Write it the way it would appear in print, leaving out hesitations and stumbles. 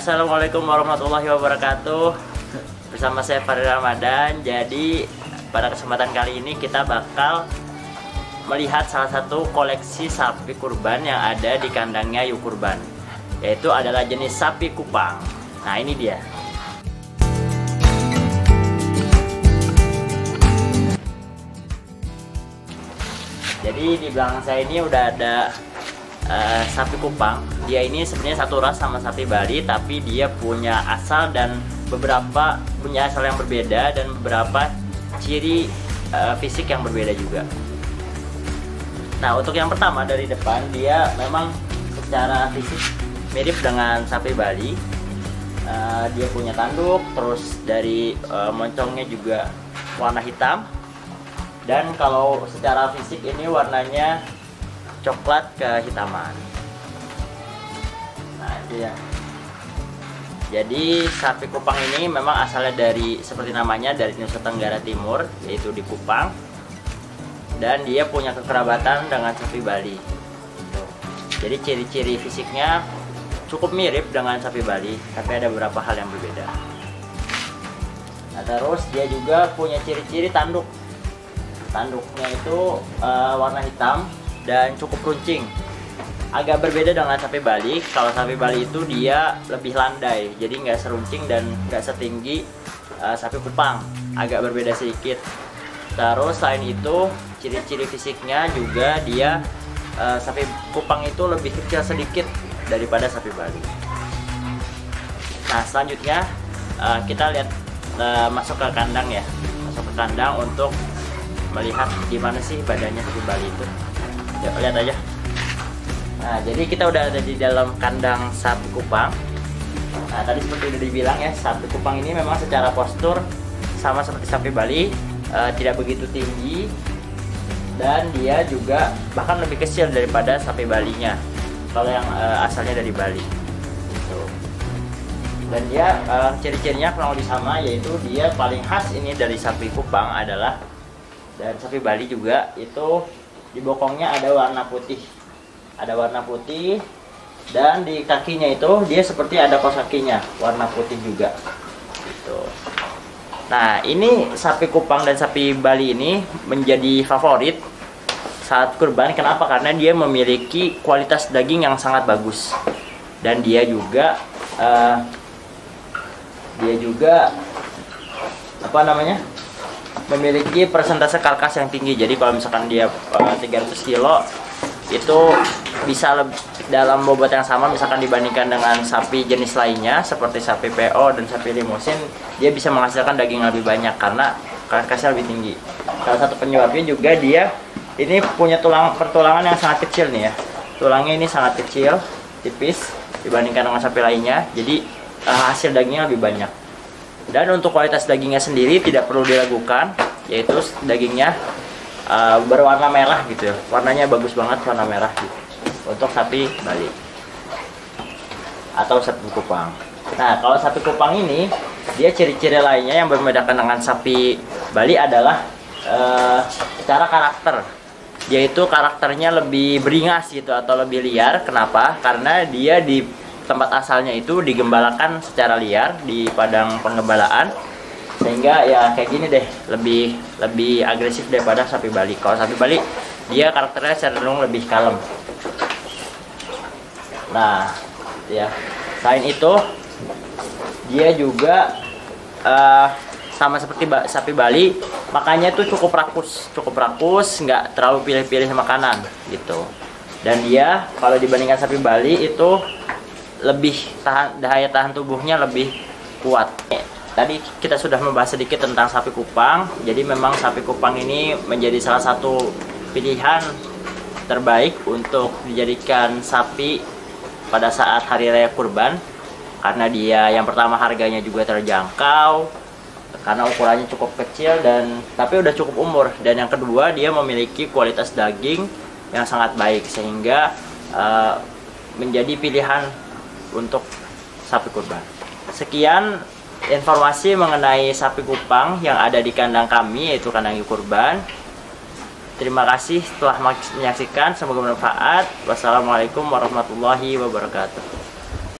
Assalamualaikum warahmatullahi wabarakatuh. Bersama saya Farid Ramadan. Jadi pada kesempatan kali ini kita bakal melihat salah satu koleksi sapi kurban yang ada di kandangnya Yu Kurban, yaitu adalah jenis sapi kupang. Nah, ini dia. Jadi di belakang saya ini udah ada sapi kupang. Dia ini sebenarnya satu ras sama sapi Bali, tapi dia punya asal dan punya asal yang berbeda dan beberapa ciri fisik yang berbeda juga. Nah, untuk yang pertama dari depan, dia memang secara fisik mirip dengan sapi Bali. Dia punya tanduk, terus dari moncongnya juga warna hitam. Dan kalau secara fisik ini warnanya coklat kehitaman. Nah, itu ya. Jadi sapi kupang ini memang asalnya dari, seperti namanya, dari Nusa Tenggara Timur, yaitu di Kupang. Dan dia punya kekerabatan dengan sapi Bali. Jadi ciri-ciri fisiknya cukup mirip dengan sapi Bali, tapi ada beberapa hal yang berbeda. Nah, terus dia juga punya ciri-ciri tanduk. Tanduknya itu warna hitam dan cukup runcing. Agak berbeda dengan sapi Bali. Kalau sapi Bali itu dia lebih landai, jadi nggak seruncing dan nggak setinggi sapi kupang. Agak berbeda sedikit. Terus selain itu, ciri-ciri fisiknya juga dia sapi kupang itu lebih kecil sedikit daripada sapi Bali. Nah, selanjutnya kita lihat masuk ke kandang ya. Masuk ke kandang untuk melihat gimana sih badannya sapi Bali itu. Yuk, lihat aja. Nah, jadi kita udah ada di dalam kandang sapi kupang. Nah, tadi seperti udah dibilang ya, sapi kupang ini memang secara postur sama seperti sapi Bali, tidak begitu tinggi, dan dia juga bahkan lebih kecil daripada sapi Balinya kalau yang asalnya dari Bali. Dan dia ciri-cirinya kurang lebih sama, yaitu dia paling khas ini dari sapi kupang adalah, dan sapi Bali juga, itu di bokongnya ada warna putih. Ada warna putih, dan di kakinya itu dia seperti ada kaos kakinya, warna putih juga. Gitu. Nah, ini sapi kupang dan sapi Bali ini menjadi favorit saat kurban. Kenapa? Karena dia memiliki kualitas daging yang sangat bagus. Dan dia juga memiliki persentase karkas yang tinggi. Jadi kalau misalkan dia 300 kilo itu bisa dalam bobot yang sama, misalkan dibandingkan dengan sapi jenis lainnya seperti sapi PO dan sapi limusin, dia bisa menghasilkan daging lebih banyak karena karkasnya lebih tinggi. Salah satu penyebabnya juga dia ini punya pertulangan yang sangat kecil nih ya. Tulangnya ini sangat kecil, tipis dibandingkan dengan sapi lainnya, jadi hasil dagingnya lebih banyak. Dan untuk kualitas dagingnya sendiri tidak perlu diragukan, yaitu dagingnya berwarna merah gitu ya. Warnanya bagus banget, warna merah gitu, untuk sapi Bali atau sapi kupang. Nah, kalau sapi kupang ini, dia ciri-ciri lainnya yang membedakan dengan sapi Bali adalah secara karakter. Yaitu karakternya lebih beringas gitu atau lebih liar. Kenapa? Karena dia di tempat asalnya itu digembalakan secara liar di padang penggembalaan, sehingga ya kayak gini deh, lebih agresif daripada sapi Bali. Kalau sapi Bali dia karakternya cenderung lebih kalem. Nah, ya, selain itu dia juga sama seperti sapi Bali, makanya itu cukup rakus, nggak terlalu pilih-pilih makanan gitu. Dan dia kalau dibandingkan sapi Bali itu lebih daya tahan tubuhnya lebih kuat. Tadi kita sudah membahas sedikit tentang sapi kupang. Jadi memang sapi kupang ini menjadi salah satu pilihan terbaik untuk dijadikan sapi pada saat hari raya kurban, karena dia yang pertama harganya juga terjangkau, karena ukurannya cukup kecil tapi udah cukup umur, dan yang kedua dia memiliki kualitas daging yang sangat baik, sehingga menjadi pilihan untuk sapi kurban. Sekian informasi mengenai sapi kupang yang ada di kandang kami, yaitu kandang Yu Kurban. Terima kasih telah menyaksikan, semoga bermanfaat. Wassalamualaikum warahmatullahi wabarakatuh.